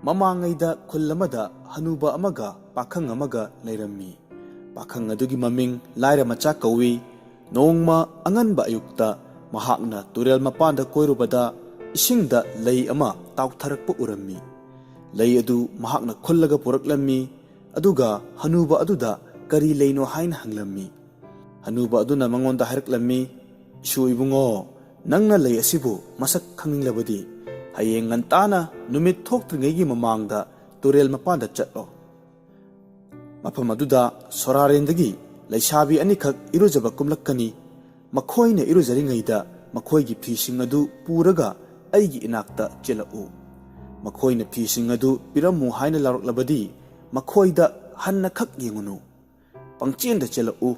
ꯃꯃꯥꯡꯉꯩꯗ ꯈꯨꯜ ꯑꯃꯗ ꯍꯅꯨꯕ ꯑꯃꯒ ꯄꯥꯈꯪ ꯑꯃꯒ ꯂꯩꯔꯝꯃꯤ. ꯄꯥꯈꯪ ꯑꯗꯨꯒꯤ ꯃꯃꯤꯡ ꯂꯥꯏꯔ ꯃꯆꯥ ꯀꯧꯏ. ꯅꯣꯡꯃ ꯑꯉꯟꯕ ꯑꯌꯨꯛꯇ ꯃꯍꯥꯛꯅ ꯇꯨꯔꯦꯜ ꯃꯄꯥꯟꯗ ꯀꯣꯏꯔꯨꯕꯗ ꯏꯁꯤꯡꯗ ꯂꯩ ꯑꯃ ꯇꯥꯎꯊꯔꯛꯄ ꯎꯔꯝꯃꯤ. ꯂꯩ ꯑꯗꯨ ꯃꯍꯥꯛꯅ ꯈꯨꯜꯂꯒ ꯄꯨꯔꯛꯂꯝꯃꯤ. ꯑꯗꯨꯒ ꯍꯅꯨꯕ ꯑꯗꯨꯗ ꯀꯔꯤ ꯂꯩꯅꯣ ꯍꯥꯏꯅ ꯍꯪꯂꯝꯃꯤ. ꯍꯅꯨꯕ ꯑꯗꯨꯅ ꯃꯉꯣꯟꯗ ꯍꯥꯏꯔꯛꯂꯝꯃꯤ, "ꯏꯁꯨ ꯏꯕꯨꯡꯉꯣ, ꯅꯪꯅ ꯂꯩ ꯑꯁꯤꯕꯨ ꯃꯁꯛ ꯈꯪꯅꯤꯡꯂꯕꯗꯤ ꯍꯌꯦꯡ ꯉꯟꯇꯥꯅ ꯅꯨꯃꯤꯠ ꯊꯣꯛꯇ꯭ꯔꯤꯉꯩꯒꯤ ꯃꯃꯥꯡꯗ ꯇꯨꯔꯦꯜ ꯃꯄꯥꯟꯗ ꯆꯠꯂꯣ. ꯃꯐꯝ ꯑꯗꯨꯗ ꯁꯣꯔꯥꯔꯦꯟꯗꯒꯤ ꯂꯩꯁꯥꯕꯤ ꯑꯅꯤꯈꯛ ꯏꯔꯨꯖꯕ ꯀꯨꯝꯂꯛꯀꯅꯤ. ꯃꯈꯣꯏꯅ ꯏꯔꯨꯖꯔꯤꯉꯩꯗ ꯃꯈꯣꯏꯒꯤ ꯐꯤꯁꯤꯡ ꯑꯗꯨ ꯄꯨꯔꯒ ꯑꯩꯒꯤ ꯏꯅꯥꯛꯇ ꯆꯦꯜꯂꯛꯎ. ꯃꯈꯣꯏꯅ ꯐꯤꯁꯤꯡ ꯑꯗꯨ ꯄꯤꯔꯝꯃꯨ ꯍꯥꯏꯅ ꯂꯥꯎꯔꯛꯂꯕꯗꯤ ꯃꯈꯣꯏꯗ ꯍꯟꯅ ꯈꯛ ꯌꯦꯡꯉꯨꯅꯨ. ꯄꯪꯆꯦꯟꯗ ꯆꯦꯜꯂꯛꯎ.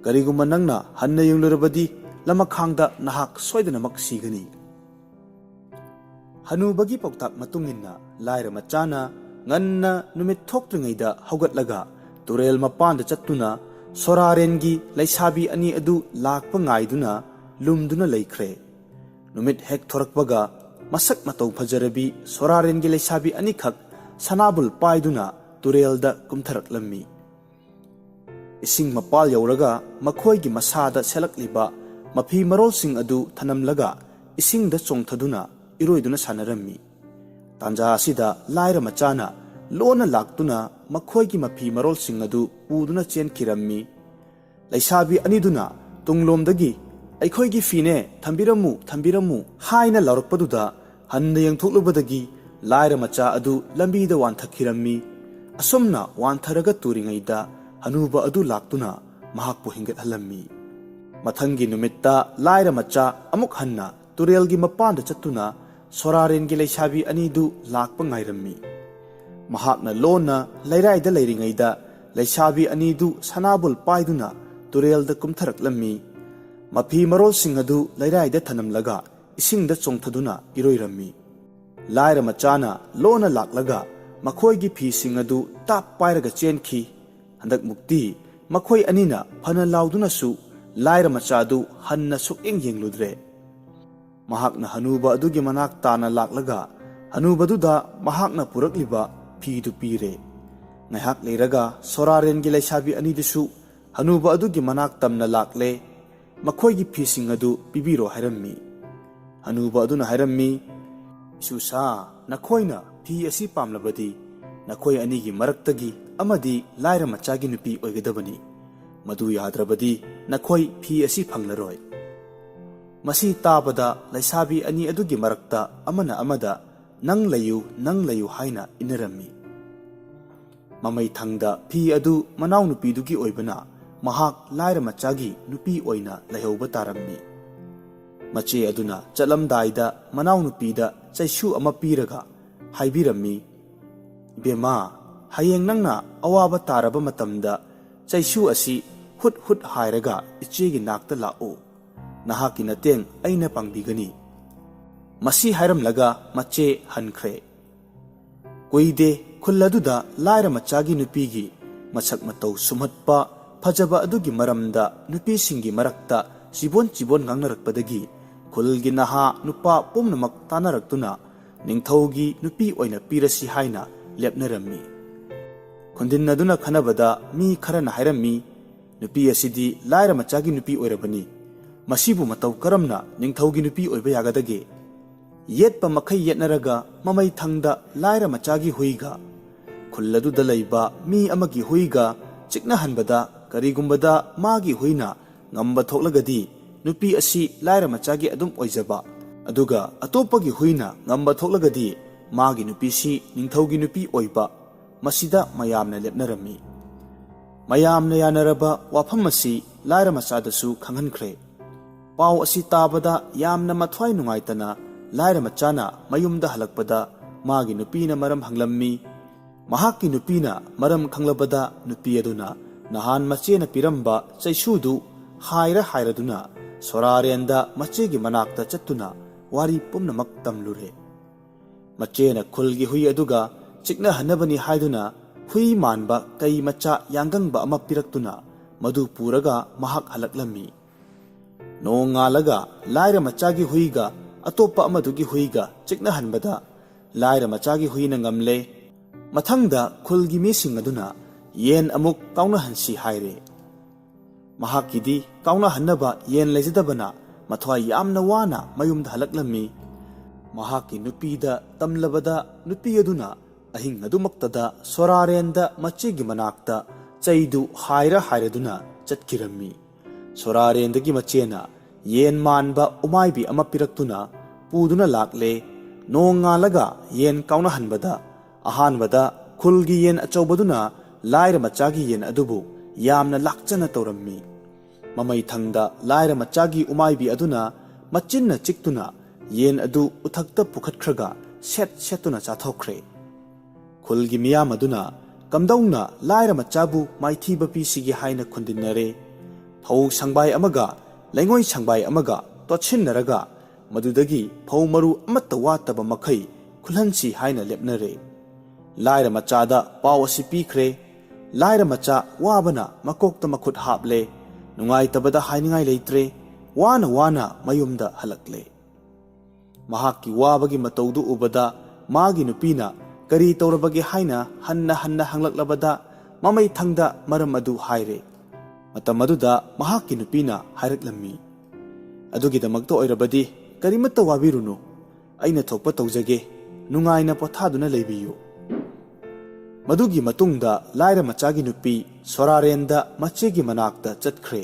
ꯀꯔꯤꯒꯨꯝꯕ ꯅꯪꯅ ꯍꯟꯅ ꯌꯦꯡꯂꯨꯔꯕꯗꯤ ꯂꯃꯈꯥꯡꯗ ꯅꯍꯥꯛ ꯁꯣꯏꯗꯅꯃꯛ ꯁꯤꯒꯅꯤ." ꯍꯅꯨꯕꯒꯤ ꯄꯥꯎꯇꯥꯛ ꯃꯇꯨꯡ ꯏꯟꯅ ꯂꯥꯏꯔ ꯃꯆꯥꯅ ꯉꯟꯅ ꯅꯨꯃꯤꯠ ꯊꯣꯛꯇ꯭ꯔꯤꯉꯩꯗ ꯍꯧꯒꯠꯂꯒ ꯇꯨꯔꯦꯜ ꯃꯄꯥꯟꯗ ꯆꯠꯇꯨꯅ ꯁꯣꯔꯥꯔꯦꯟꯒꯤ ꯂꯩꯁꯥꯕꯤ ꯑꯅꯤ ꯑꯗꯨ ꯂꯥꯛꯄ ꯉꯥꯏꯗꯨꯅ ꯂꯨꯝꯗꯨꯅ ꯂꯩꯈ꯭ꯔꯦ. ꯅꯨꯃꯤꯠ ꯍꯦꯛ ꯊꯣꯔꯛꯄꯒ ꯃꯁꯛ ꯃꯇꯧ ꯐꯖꯔꯕꯤ ꯁꯣꯔꯥꯔꯦꯟꯒꯤ ꯂꯩꯁꯥꯕꯤ ꯑꯅꯤꯈꯛ ꯁꯅꯥꯕꯨꯜ パꯏꯗꯨꯅ ꯇꯨꯔꯦꯜꯗ ꯀꯨꯝꯊꯔꯛꯂꯝꯃꯤ. ꯏꯁꯤꯡ ꯃꯄꯥꯜ ꯌꯧꯔꯒ ꯃꯈꯣꯏꯒꯤ ꯃꯁꯥꯗ ꯁꯦꯠꯂꯛꯂꯤꯕ ꯃꯐꯤ ꯃꯔꯣꯜꯁꯤꯡ ꯑꯗꯨ ꯊꯅꯝꯂꯒ ꯏꯁꯤꯡꯗ ꯆꯣꯡꯊꯗꯨꯅ ꯏꯔꯣꯏꯗꯨꯅ ꯁꯥꯟꯅꯔꯝꯃꯤ. ꯇꯥꯟꯖꯥ ꯑꯁꯤꯗ ꯂꯥꯏꯔ ꯃꯆꯥꯅ ꯂꯣꯟꯅ ꯂꯥꯛꯇꯨꯅ ꯃꯈꯣꯏꯒꯤ ꯃꯐꯤ ꯃꯔꯣꯜꯁꯤꯡ ꯑꯗꯨ ꯄꯨꯗꯨꯅ ꯆꯦꯟꯈꯤꯔꯝꯃꯤ. ꯂꯩꯁꯥꯕꯤ ꯑꯅꯤꯗꯨꯅ ꯇꯨꯡꯂꯣꯝꯗꯒꯤ "ꯑꯩꯈꯣꯏꯒꯤ ꯐꯤꯅꯦ, ꯊꯝꯕꯤꯔꯝꯃꯨ ꯊꯝꯕꯤꯔꯝꯃꯨ" ꯍꯥꯏꯅ ꯂꯥꯎꯔꯛꯄꯗꯨꯗ ꯍꯟꯅ ꯌꯦꯡꯊꯣꯛꯂꯨꯕꯗꯒꯤ ꯂꯥꯏꯔ ꯃꯆꯥ ꯑꯗꯨ ꯂꯝꯕꯤꯗ ꯋꯥꯟꯊꯈꯤꯔꯝꯃꯤ. ꯑꯁꯨꯝꯅ ꯋꯥꯟꯊꯔꯒ ꯇꯨꯔꯤꯉꯩꯗ ꯍꯅꯨꯕ ꯑꯗꯨ ꯂꯥꯛꯇꯨꯅ ꯃꯍꯥꯛꯄꯨ ꯍꯤꯡꯒꯠꯍꯜꯂꯝꯃꯤ. ꯃꯊꯪꯒꯤ ꯅꯨꯃꯤꯠꯇ ꯂꯥꯏꯔ ꯃꯆꯥ ꯑꯃꯨꯛ ꯍꯟꯅ ꯇꯨꯔꯦꯜꯒꯤ ꯃꯄꯥꯟꯗ ꯆꯠꯇꯨꯅ ꯁꯣꯔꯥꯔꯦꯟꯒꯤ ꯂꯩꯁꯥꯕꯤ ꯑꯅꯤꯗꯨ ꯂꯥꯛꯄ ꯉꯥꯏꯔꯝꯃꯤ. ꯃꯍꯥꯛꯅ ꯂꯣꯟꯅ ꯂꯩꯔꯥꯏꯗ ꯂꯩꯔꯤꯉꯩꯗ ꯂꯩꯁꯥꯕꯤ ꯑꯅꯤꯗꯨ ꯁꯅꯥꯕꯨꯜ ꯄꯥꯏꯗꯨꯅ ꯇꯨꯔꯦꯜꯗ ꯀꯨꯝꯊꯔꯛꯂꯝꯃꯤ. ꯃꯐꯤ ꯃꯔꯣꯜꯁꯤꯡ ꯑꯗꯨ ꯂꯩꯔꯥꯏꯗ ꯊꯅꯝꯂꯒ ꯏꯁꯤꯡꯗ ꯆꯣꯡꯊꯗꯨꯅ ꯏꯔꯣꯏꯔꯝꯃꯤ. ꯂꯥꯏꯔ ꯃꯆꯥꯅ ꯂꯣꯟꯅ ꯂꯥꯛꯂꯒ ꯃꯈꯣꯏꯒꯤ ꯐꯤꯁꯤꯡ ꯑꯗꯨ ꯇꯥꯞ ꯄꯥꯏꯔꯒ ꯆꯦꯟꯈꯤ. ꯍꯟꯗꯛꯃꯨꯛꯇꯤ ꯃꯈꯣꯏ ꯑꯅꯤꯅ ꯐꯅ ꯂꯥꯎꯗꯨꯅꯁꯨ ꯂꯥꯏꯔ ꯃꯆꯥꯗꯨ ꯍꯟꯅ ꯁꯨꯛꯌꯦꯡ ꯌꯦꯡꯂꯨꯗ꯭ꯔꯦ. ꯃꯍꯥꯛꯅ ꯍꯅꯨꯕ ꯑꯗꯨꯒꯤ ꯃꯅꯥꯛ ꯇꯥꯅ ꯂꯥꯛꯂꯒ ꯍꯅꯨꯕꯗꯨꯗ ꯃꯍꯥꯛꯅ ꯄꯨꯔꯛꯂꯤꯕ ꯐꯤꯗꯨ ꯄꯤꯔꯦ. ꯉꯥꯏꯍꯥꯛ ꯂꯩꯔꯒ ꯁꯣꯔꯥꯔꯦꯟꯒꯤ ꯂꯩꯁꯥꯕꯤ ꯑꯅꯤꯗꯨꯁꯨ ꯍꯅꯨꯕ ꯑꯗꯨꯒꯤ ꯃꯅꯥꯛ ꯇꯝꯅ ꯂꯥꯛꯂꯦ. ꯃꯈꯣꯏꯒꯤ ꯐꯤꯁꯤꯡ ꯑꯗꯨ ꯄꯤꯕꯤꯔꯣ ꯍꯥꯏꯔꯝꯃꯤ. ꯍꯅꯨꯕ ꯑꯗꯨꯅ ꯍꯥꯏꯔꯝꯃꯤ, "ꯏꯁꯨꯁꯥ, ꯅꯈꯣꯏꯅ ꯐꯤ ꯑꯁꯤ ꯄꯥꯝꯂꯕꯗꯤ ꯅꯈꯣꯏ ꯑꯅꯤꯒꯤ ꯃꯔꯛꯇꯒꯤ ꯑꯃꯗꯤ ꯂꯥꯏꯔ ꯃꯆꯥꯒꯤ ꯅꯨꯄꯤ ꯑꯣꯏꯒꯗꯕꯅꯤ. ꯃꯗꯨ ꯌꯥꯗ꯭ꯔꯕꯗꯤ ꯅꯈꯣꯏ ꯐꯤ ꯑꯁꯤ ꯐꯪꯂꯔꯣꯏ." ꯃꯁꯤ ꯇꯥꯕꯗ ꯂꯩꯁꯥꯕꯤ ꯑꯅꯤ ꯑꯗꯨꯒꯤ ꯃꯔꯛꯇ ꯑꯃꯅ ꯑꯃꯗ "ꯅꯪ ꯂꯩꯌꯨ, ꯅꯪ ꯂꯩꯌꯨ" ꯍꯥꯏꯅ ꯏꯟꯅꯔꯝꯃꯤ. ꯃꯃꯩ ꯊꯪꯗ ꯐꯤ ꯑꯗꯨ ꯃꯅꯥꯎꯅꯨꯄꯤꯗꯨꯒꯤ ꯑꯣꯏꯕꯅ ꯃꯍꯥꯛ ꯂꯥꯏꯔ ꯃꯆꯥꯒꯤ ꯅꯨꯄꯤ ꯑꯣꯏꯅ ꯂꯩꯍꯧꯕ ꯇꯥꯔꯝꯃꯤ. ꯃꯆꯦ ꯑꯗꯨꯅ ꯆꯠꯂꯝꯗꯥꯏꯗ ꯃꯅꯥꯎꯅꯨꯄꯤꯗ ꯆꯩꯁꯨ ꯑꯃ ꯄꯤꯔꯒ ꯍꯥꯏꯕꯤꯔꯝꯃꯤ, "ꯏꯕꯦꯝꯃ, ꯍꯌꯦꯡ ꯅꯪꯅ ꯑꯋꯥꯕ ꯇꯥꯔꯕ ꯃꯇꯝꯗ ꯆꯩꯁꯨ ꯑꯁꯤ ꯍꯨꯠ ꯍꯨꯠ ꯍꯥꯏꯔꯒ ꯏꯆꯦꯒꯤ ꯅꯥꯛꯇ ꯂꯥꯛꯎ. ꯅꯍꯥꯛꯀꯤ ꯃꯇꯦꯡ ꯑꯩꯅ ꯄꯥꯡꯕꯤꯒꯅꯤ." ꯃꯁꯤ ꯍꯥꯏꯔꯝꯂꯒ ꯃꯆꯦ ꯍꯟꯈ꯭ꯔꯦ. ꯀꯨꯏꯗꯦ ꯈꯨꯜ ꯑꯗꯨꯗ ꯂꯥꯏꯔ ꯃꯆꯥꯒꯤ ꯅꯨꯄꯤꯒꯤ ꯃꯁꯛ ꯃꯇꯧ ꯁꯨꯝꯍꯠꯄ ꯐꯖꯕ ꯑꯗꯨꯒꯤ ꯃꯔꯝꯗ ꯅꯨꯄꯤꯁꯤꯡꯒꯤ ꯃꯔꯛꯇ ꯆꯤꯕꯣꯟ ꯆꯤꯕꯣꯟ ꯉꯥꯡꯅꯔꯛꯄꯗꯒꯤ ꯈꯨꯜꯒꯤ ꯅꯍꯥ ꯅꯨꯄꯥ ꯄꯨꯝꯅꯃꯛ ꯇꯥꯟꯅꯔꯛꯇꯨꯅ ꯅꯤꯡꯊꯧꯒꯤ ꯅꯨꯄꯤ ꯑꯣꯏꯅ ꯄꯤꯔꯁꯤ ꯍꯥꯏꯅ ꯂꯦꯞꯅꯔꯝꯃꯤ. ꯈꯨꯟꯗꯤꯟꯅꯗꯨꯅ ꯈꯟꯅꯕꯗ ꯃꯤ ꯈꯔꯅ ꯍꯥꯏꯔꯝꯃꯤ, "ꯅꯨꯄꯤ ꯑꯁꯤꯗꯤ ꯂꯥꯏꯔ ꯃꯆꯥꯒꯤ ꯅꯨꯄꯤ ꯑꯣꯏꯔꯕꯅꯤ. ꯃꯁꯤꯕꯨ ꯃꯇꯧ ꯀꯔꯝꯅ ꯅꯤꯡꯊꯧꯒꯤ ꯅꯨꯄꯤ ꯑꯣꯏꯕ ꯌꯥꯒꯗꯒꯦ?" ꯌꯦꯠꯄ ꯃꯈꯩ ꯌꯦꯠꯅꯔꯒ ꯃꯃꯩ ꯊꯪꯗ ꯂꯥꯏꯔ ꯃꯆꯥꯒꯤ ꯍꯨꯏꯒ ꯈꯨꯜ ꯑꯗꯨꯗ ꯂꯩꯕ ꯃꯤ ꯑꯃꯒꯤ ꯍꯨꯏꯒ ꯆꯤꯛꯅꯍꯟꯕꯗ ꯀꯔꯤꯒꯨꯝꯕꯗ ꯃꯥꯒꯤ ꯍꯨꯏꯅ ꯉꯝꯕ ꯊꯣꯛꯂꯒꯗꯤ ꯅꯨꯄꯤ ꯑꯁꯤ ꯂꯥꯏꯔ ꯃꯆꯥꯒꯤ ꯑꯗꯨꯝ ꯑꯣꯏꯖꯕ, ꯑꯗꯨꯒ ꯑꯇꯣꯞꯄꯒꯤ ꯍꯨꯏꯅ ꯉꯝꯕ ꯊꯣꯛꯂꯒꯗꯤ ꯃꯥꯒꯤ ꯅꯨꯄꯤꯁꯤ ꯅꯤꯡꯊꯧꯒꯤ ꯅꯨꯄꯤ ꯑꯣꯏꯕ, ꯃꯁꯤꯗ ꯃꯌꯥꯝꯅ ꯂꯦꯞꯅꯔꯝꯃꯤ. ꯃꯌꯥꯝꯅ ꯌꯥꯅꯔꯕ ꯋꯥꯐꯝ ꯑꯁꯤ ꯂꯥꯏꯔ ꯃꯆꯥꯗꯁꯨ ꯈꯪꯍꯟꯈ꯭ꯔꯦ. ꯄꯥꯎ ꯑꯁꯤ ꯇꯥꯕꯗ ꯌꯥꯝꯅ ꯃꯊ꯭ꯋꯥꯏ ꯅꯨꯡꯉꯥꯏꯇꯅ ꯂꯥꯏꯔ ꯃꯆꯥꯅ ꯃꯌꯨꯝꯗ ꯍꯜꯂꯛꯄꯗ ꯃꯥꯒꯤ ꯅꯨꯄꯤꯅ ꯃꯔꯝ ꯍꯪꯂꯝꯃꯤ. ꯃꯍꯥꯛꯀꯤ ꯅꯨꯄꯤꯅ ꯃꯔꯝ ꯈꯪꯂꯕꯗ ꯅꯨꯄꯤ ꯑꯗꯨꯅ ꯅꯍꯥꯟ ꯃꯆꯦꯅ ꯄꯤꯔꯝꯕ ꯆꯩꯁꯨꯗꯨ ꯍꯥꯏꯔꯗꯨꯅ ꯁꯣꯔꯥꯔꯦꯟꯗ ꯃꯆꯦꯒꯤ ꯃꯅꯥꯛꯇ ꯆꯠꯇꯨꯅ ꯋꯥꯔꯤ ꯄꯨꯝꯅꯃꯛ ꯇꯝꯂꯨꯔꯦ. ꯃꯆꯦꯅ ꯈꯨꯜꯒꯤ ꯍꯨꯏ ꯑꯗꯨꯒ ꯆꯤꯛꯅꯍꯟꯅꯕꯅꯤ ꯍꯥꯏꯗꯨꯅ ꯍꯨꯏ ꯃꯥꯟꯕ ꯀꯩ ꯃꯆꯥ ꯌꯥꯡꯒꯪꯕ ꯑꯃ ꯄꯤꯔꯛꯇꯨꯅ madu puraga mahak halaklammi. Noong ngalaga laira machagi huiga atopa amadugi huiga chikna hanbada laira machagi huina ngamle mathangda khulgi mising aduna yen amuk kauna hansi haire. Mahakidi kauna hannaba yen lejadabana mathwai yamna wana mayumda halaklammi. Mahaki nupida tamlabada nupi aduna ahing adumaktada sorarenda machigi manakta chaidu haira hairaduna chatkirammi. Sorarendagi machena yen manba umaibi ama piraktuna puduna lakle. Noong ngalaga yen kauna hanbada ahanbada khulgi yen achawbaduna laira machagi yen adubu yamna lakchana tawrammi. Mamay thangda laira machagi umaibi aduna machinna chiktuna yen adu uthakta pukhatkhraga setuna chathokre. Khulgi miyam aduna kamdauna laira machabu maithiba pisigi haina khundinnare. Phau sangbai amaga laingoi sangbai amaga tochinaraga madudagi phau maru amatta wataba makhai khulhansi haina lepnare. Laira machada pawasi pikre. Laira macha wabana makokta makhut haple. Nungai tabada hainingai leitre. Wana mayumda halakle. Mahaki wabagi mataudu ubada magi nupina kari taurabagi haina hanna hanglaklabada mamay thangda maram adu haire. Matamaduda mahaki nupina hairaklammi. Adugidamakta oirabadi karimata wabirunu. Aina thokpa taujage nungaina pothaduna leibiyu. Madugi matungda laira machagi nupi sorarenda machegi manakta chatkre.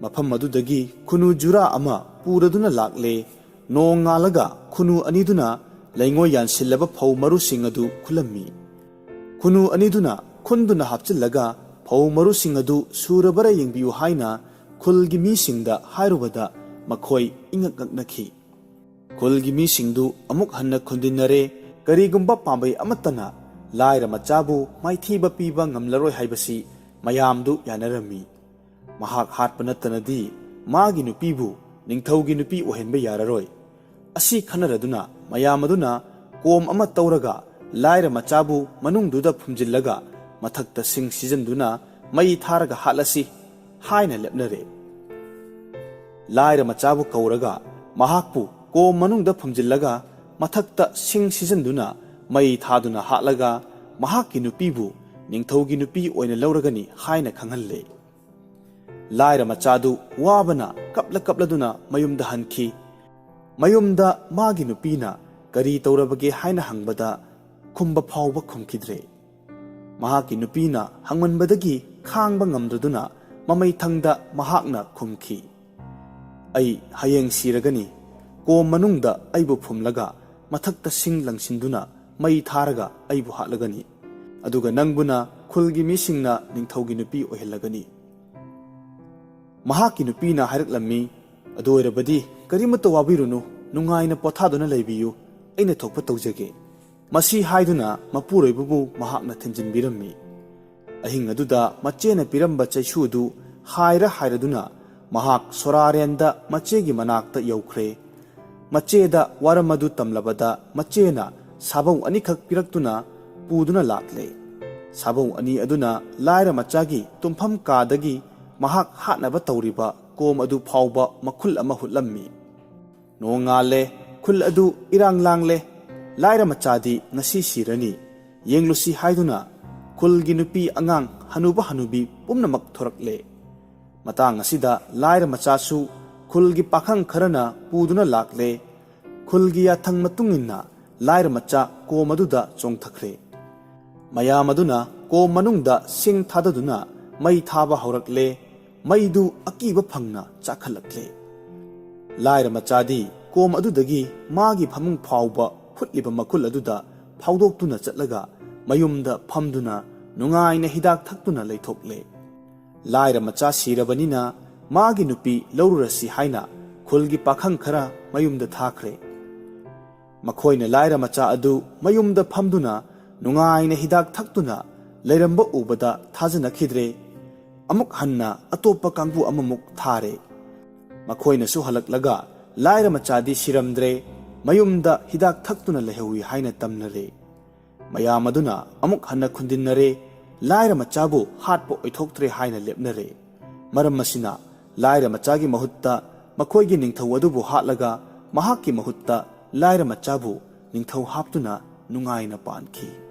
Mafam madudagi khunu jura ama puraduna lakle. Noong ngalaga khunu aniduna laingoi yansilaba phau marusing adu khulammi. Khunu aniduna khunduna hapchillaga phau marusing adu surabara yengbiyu haina khulgi misingda hairubada makhoi ingaknakhi. Khulgi misingdu amuk hanna khundinnare karigumba pambai amatana laira machabu maithiba piba ngamlaroi haibasi mayamdu yanarammi. Mahak hatpa nattanadi magi nupibu ningthaugi nupi ohenba yararoi. Asi khanaraduna mayamaduna kom ama tauraga laira machabu manungduda phumjillaga mathakta sing sizanduna mai tharaga halasi haina lepnare. Laira machabu kauraga mahakpu kom manungda phumjillaga mathakta sing sizanduna mai thaduna halaga mahakki nupibu ningthaugi nupi oina lauragani haina khanghalle. Laira machadu wabana kapladuna mayumda hanki. Mayumda magi nupina kari taurabage haina hangbada khumba phawba khumkidre. Mahaki nupina hangmanbadagi khangba ngamdraduna mamay thangda mahakna khumki. Ay hayeng siragani kom manungda aibu phumlaga mathakta sing langsinduna mai tharaga aibu hatlagani. Aduga nangbuna khulgi misingna ningthaugi nupi ohellagani. Mahaki nupina hairaklammi. Adoirabadi karimata wabirunu nungaina pothaduna leibiyu aina thokpa taujage. Masi haiduna mapuroibubu mahakna thinjinbirammi. Ahing aduda machena piramba chaisudu hairaduna mahak sorarenda machegi manakta yaukre. Macheda waramadu tamlabada machena sabau anikak piraktuna puduna lakle. Sabau ani aduna laira machagi tumpham kadagi mahak hatnaba tauriba kom adu phawba makhul ama hutlammi. Noong ngale khul adu irang langle. Laira machadi ngasi sirani yenglusi haiduna khulgi nupi angang hanubi pumnamak thorakle. Matang asida laira machasu khulgi pakhang kharana puduna lakle. Khulgi yathang matungina laira macha kom aduda chongthakre. Mayamaduna kom manungda sing thadaduna mai thaba haurakle. Maidu akiba phangna chakhalakle. Laira machadi kom adudagi magi phamung phawba phutliba makul aduda phawdoktuna chatlaga mayumda phamduna nungaina hidak thakduna leithokle. Laira macha sirabanina magi nupi laururasi haina khulgi pakhang khara mayumda thakre. Makhoina laira macha adu mayumda phamduna nungaina hidak thakduna leiramba ubada thajanakhidre. Amuk hanna atopa kangbu amamuk thare. Makhoina su halaklaga laira machadi siramdre mayumda hidak thaktuna lehewi haina tamnare. Mayamaduna amuk hanna khundinnare laira machabu hatpo oithoktre haina lepnare. Maram masina LAIRA machagi mahutta makoigi ningthau adubu hatlaga mahakki mahutta LAIRA machabu ningthau haptuna nungaina panki.